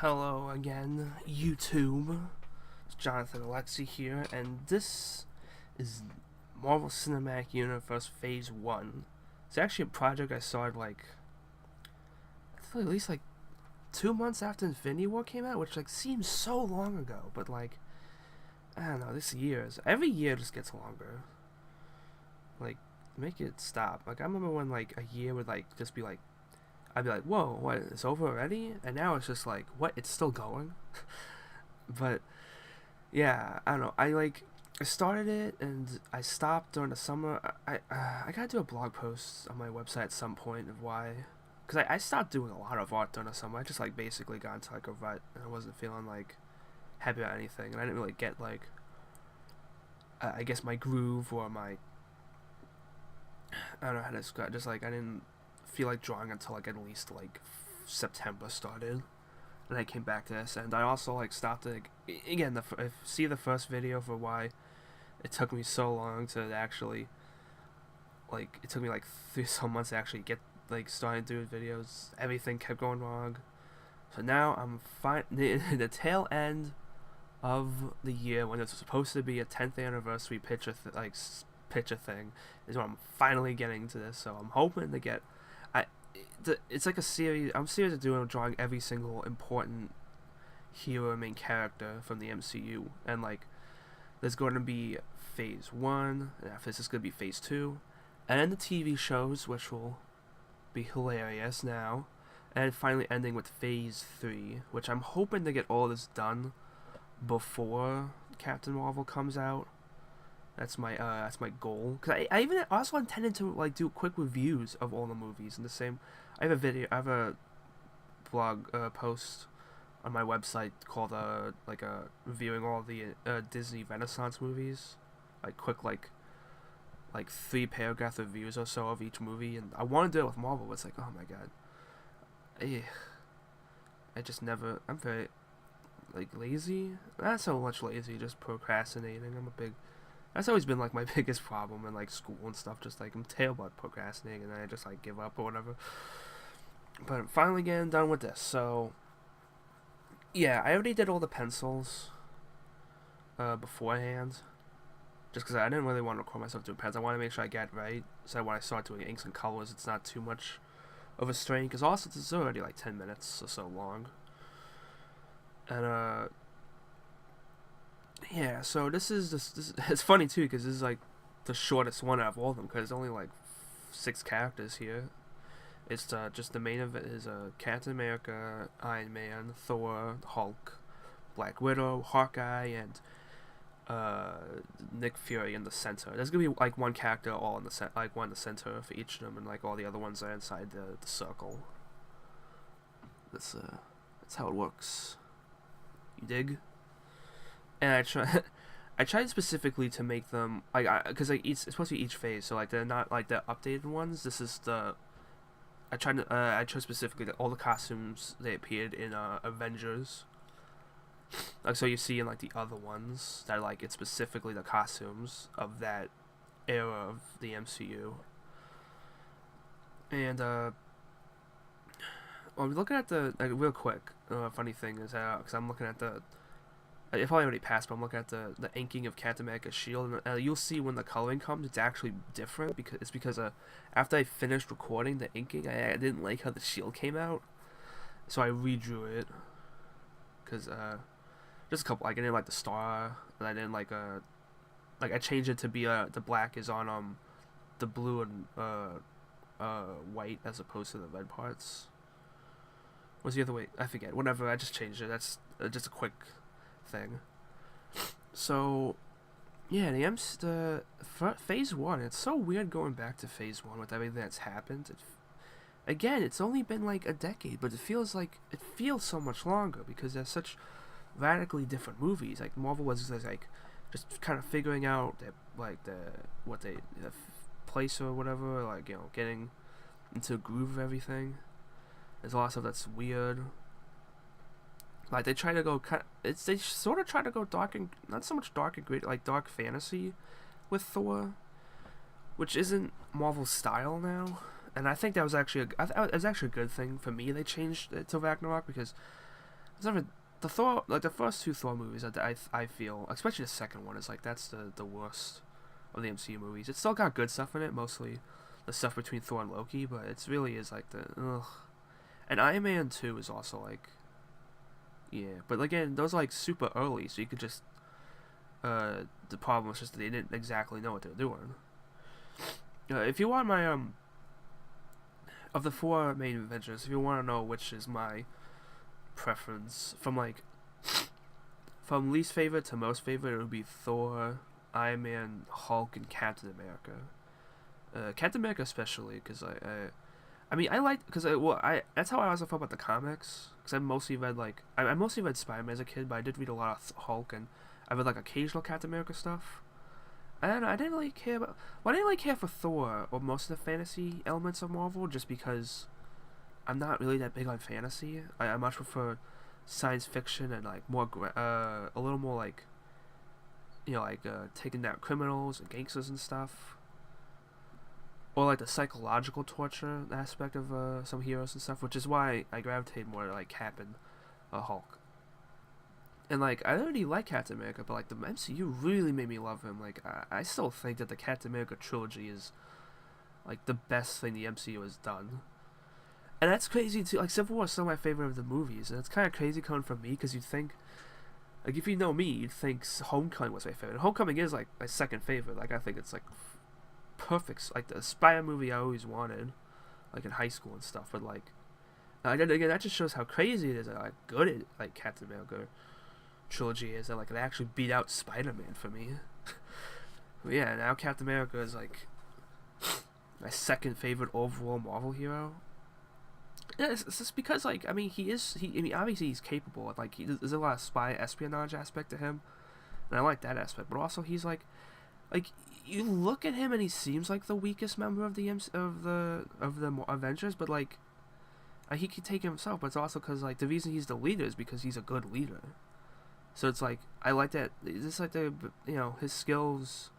Hello again, YouTube. It's Jonathan Alexi here, and this is Marvel Cinematic Universe Phase 1. It's actually a project I started I feel at least 2 months after Infinity War came out, which seems so long ago, but I don't know, every year just gets longer. Make it stop. I remember when a year would just be I'd be like, whoa, what, it's over already? And now it's just what, it's still going? But, yeah, I don't know, I started it, and I stopped during the summer. I gotta do a blog post on my website at some point of why, because I stopped doing a lot of art during the summer. I just, basically got into, a rut, and I wasn't feeling, happy about anything, and I didn't really get, I guess my groove, or my, I don't know how to describe, just, I didn't feel like drawing until at least September started, and I came back to this. And I also stopped again, see the first video for why it took me so long to actually it took me 3 some months to actually get starting to do videos. Everything kept going wrong, so now I'm fine. The tail end of the year, when it's supposed to be a 10th anniversary picture thing, is when I'm finally getting to this. So I'm hoping to get, it's a series. I'm serious at drawing every single important hero and main character from the MCU, and there's going to be Phase 1, and after this is going to be Phase 2, and then the TV shows, which will be hilarious now, and finally ending with Phase 3, which I'm hoping to get all this done before Captain Marvel comes out. That's my goal. Cause I even also intended to do quick reviews of all the movies. And the same, I have a blog post on my website called reviewing all the Disney Renaissance movies, quick 3-paragraph reviews or so of each movie. And I want to do it with Marvel, but it's oh my god, I just never. I'm very lazy. Not so much lazy, just procrastinating. That's always been my biggest problem in school and stuff. Just I'm terrible at procrastinating, and then I just give up or whatever. But I'm finally getting done with this. So yeah, I already did all the pencils beforehand, just because I didn't really want to record myself doing pens. I want to make sure I get it right, so when I start doing inks and colors, it's not too much of a strain. Because also it's already 10 minutes or so long, and yeah, so this is it's funny too, because this is the shortest one out of all of them, because there's only 6 characters here. It's just the main of it is Captain America, Iron Man, Thor, Hulk, Black Widow, Hawkeye, and Nick Fury in the center. There's gonna be one character all in the one in the center for each of them, and all the other ones are inside the circle. That's how it works. You dig? And I tried specifically to make them because it's supposed to be each phase, so they're not the updated ones. This is I chose specifically all the costumes they appeared in Avengers. So you see in the other ones that it's specifically the costumes of that era of the MCU. And well, looking at the real quick, funny thing is because I'm looking at it probably already passed, but I'm looking at the inking of Captain America's shield, and you'll see when the coloring comes, it's actually different, because after I finished recording the inking, I didn't like how the shield came out, so I redrew it, because just a couple, I didn't like the star, and I didn't I changed it to be the black is on the blue and white as opposed to the red parts. What's the other way? I forget. Whatever, I just changed it. That's just a quick thing. So yeah, the Phase 1, it's so weird going back to Phase 1 with everything that's happened. Again, it's only been a decade, but it feels so much longer, because they're such radically different movies. Marvel was just kind of figuring out the place or whatever, getting into a groove of everything. There's a lot of stuff that's weird. They try to go they sort of try to go dark, and not so much dark and gritty, dark fantasy with Thor, which isn't Marvel's style now. And I think that was actually a good thing for me. They changed it to Ragnarok, because It's never the Thor like the first two Thor movies. I feel, especially the second one, is like that's the worst of the MCU movies. It's still got good stuff in it, mostly the stuff between Thor and Loki, but it really is like the ugh. And Iron Man 2 is also like, yeah, but again, those are like super early, so you could just the problem was just that they didn't exactly know what they were doing. If you want my of the four main Avengers, if you want to know which is my preference from least favorite to most favorite, it would be Thor, Iron Man, Hulk, and Captain America. Captain America especially, because I mean, I like because that's how I also felt about the comics. Because I mostly read I mostly read Spider-Man as a kid, but I did read a lot of Hulk, and I read like occasional Captain America stuff. And I didn't really care about. Well, I didn't really care for Thor or most of the fantasy elements of Marvel, just because I'm not really that big on fantasy. I much prefer science fiction and like more a little more like, taking down criminals and gangsters and stuff. Or like the psychological torture aspect of some heroes and stuff, which is why I gravitate more to like Cap and Hulk. And like I already like Captain America, but like the MCU really made me love him. Like I still think that the Captain America trilogy is like the best thing the MCU has done. And that's crazy too. Like Civil War is still my favorite of the movies, and it's kind of crazy coming from me because you'd think, like if you know me, you'd think Homecoming was my favorite. And Homecoming is like my second favorite. Like I think it's like perfect, like the Spider movie I always wanted, like in high school and stuff. But like, again, that just shows how crazy it is, and like good it like Captain America trilogy is. That like it actually beat out Spider-Man for me. But yeah, now Captain America is like my second favorite overall Marvel hero. Yeah, it's just because like I mean obviously he's capable of, like there's a lot of spy espionage aspect to him, and I like that aspect. But also he's like you look at him and he seems like the weakest member of the Avengers, but like he could take himself. But it's also because like the reason he's the leader is because he's a good leader. So it's like I like that. It's like his skills.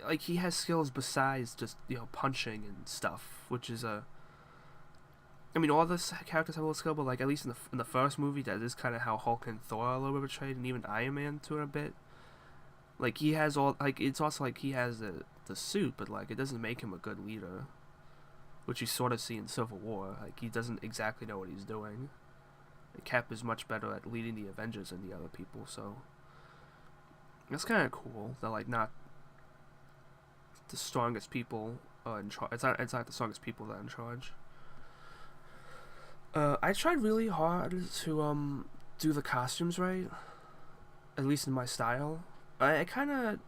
Like he has skills besides just punching and stuff, which is a. I mean, all the characters have a little skill, but like at least in the first movie, that is kind of how Hulk and Thor are a little bit portrayed, and even Iron Man to a bit. Like he has all it's also like he has the suit, but like it doesn't make him a good leader, which you sort of see in Civil War. Like he doesn't exactly know what he's doing. And Cap is much better at leading the Avengers than the other people, so that's kind of cool. That like not the strongest people are in charge. It's not the strongest people that are in charge. I tried really hard to do the costumes right, at least in my style. I kind of,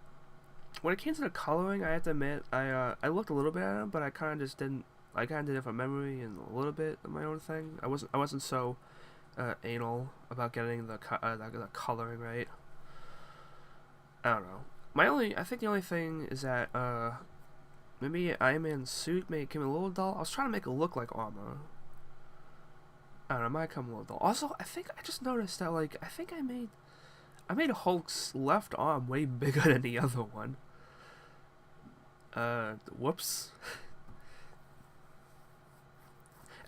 when it came to the coloring, I have to admit, I looked a little bit at them, but I kind of just didn't. I kind of did it from memory and a little bit of my own thing. I wasn't so anal about getting the coloring right. I don't know. I think the only thing is that maybe Iron Man's suit came a little dull. I was trying to make it look like armor. I don't know, it might come a little dull. Also, I think I just noticed that like I made Hulk's left arm way bigger than the other one. Whoops.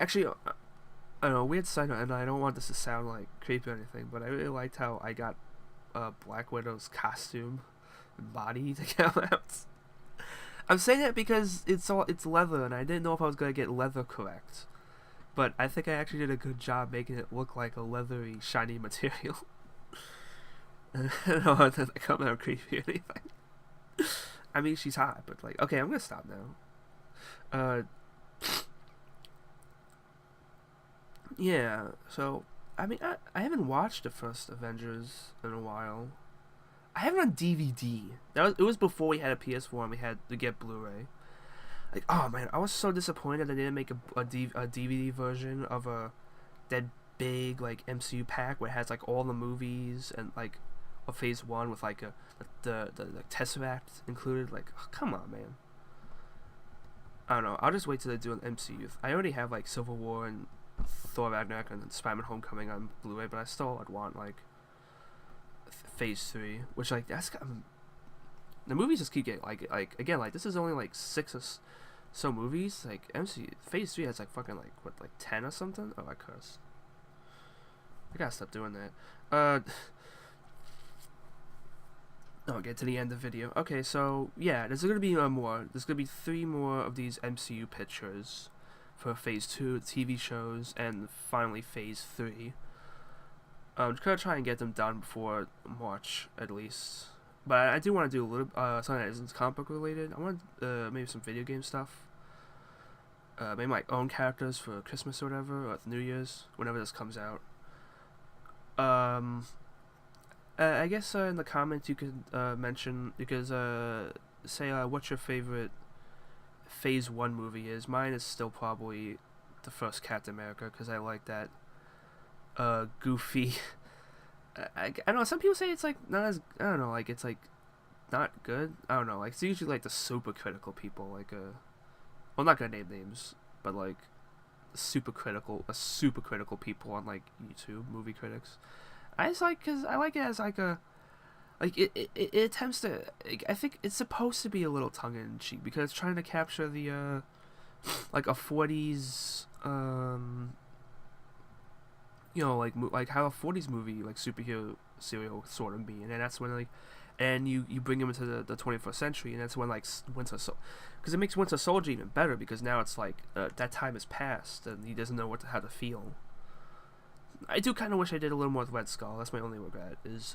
Actually, I don't know, weird side note, and I don't want this to sound like creepy or anything, but I really liked how I got Black Widow's costume and body to come out. I'm saying that because it's leather, and I didn't know if I was gonna get leather correct. But I think I actually did a good job making it look like a leathery, shiny material. I don't know if that come out creepy or anything. I mean, she's hot, but like, okay, I'm gonna stop now. Yeah, so, I mean, I haven't watched the first Avengers in a while. I have it on DVD. It was before we had a PS4 and we had to get Blu-ray. Like, oh man, I was so disappointed they didn't make a DVD version of that big like MCU pack where it has like all the movies and like a Phase 1 with like the Tesseract included. Like, oh, come on, man. I don't know. I'll just wait till they do an MCU. I already have like Civil War and Thor Ragnarok and Spider-Man Homecoming on Blu-ray, but I still would want like Phase 3, which like that's the movies just keep getting like again, like this is only like 6 or so movies. Like MCU Phase 3 has like fucking like 10 or something. Oh, I cursed. I gotta stop doing that. I'll get to the end of the video. Okay, so yeah, there's gonna be more. There's gonna be 3 more of these MCU pictures for Phase 2 TV shows, and finally Phase 3. I'm just gonna try and get them done before March at least. But I do want to do a little something that isn't comic book related. I want maybe some video game stuff. Maybe my own characters for Christmas or whatever, or New Year's, whenever this comes out. I guess in the comments you could mention, you could say what your favorite Phase 1 movie is. Mine is still probably the first Captain America, because I like that goofy. I don't know, some people say it's like not as, I don't know, like it's like not good. I don't know, like it's usually like the super critical people, like well, I'm not gonna name names, but like super critical people on like YouTube, movie critics. I just like, cause I like it as like a, like it attempts to, like, I think it's supposed to be a little tongue in cheek because it's trying to capture the like a 40s you know, like how a 40s movie, like superhero serial sort of be, and then that's when like, and you bring him into the 21st century, and that's when like Winter Soldier, because it makes Winter Soldier even better, because now it's like that time has passed and he doesn't know how to feel. I do kind of wish I did a little more with Red Skull. That's my only regret. Is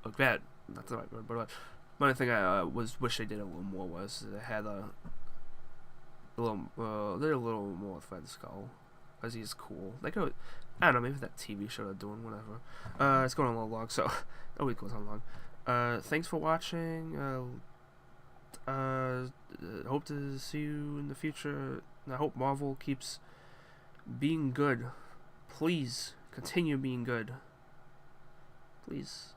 regret, not the right word, but one thing I wish I did a little more was I had a little more with Red Skull, because he's cool. Like, I don't know, maybe that TV show they're doing, whatever. It's going on a little long, so a week goes on long. Thanks for watching. Hope to see you in the future. I hope Marvel keeps being good. Please continue being good. Please.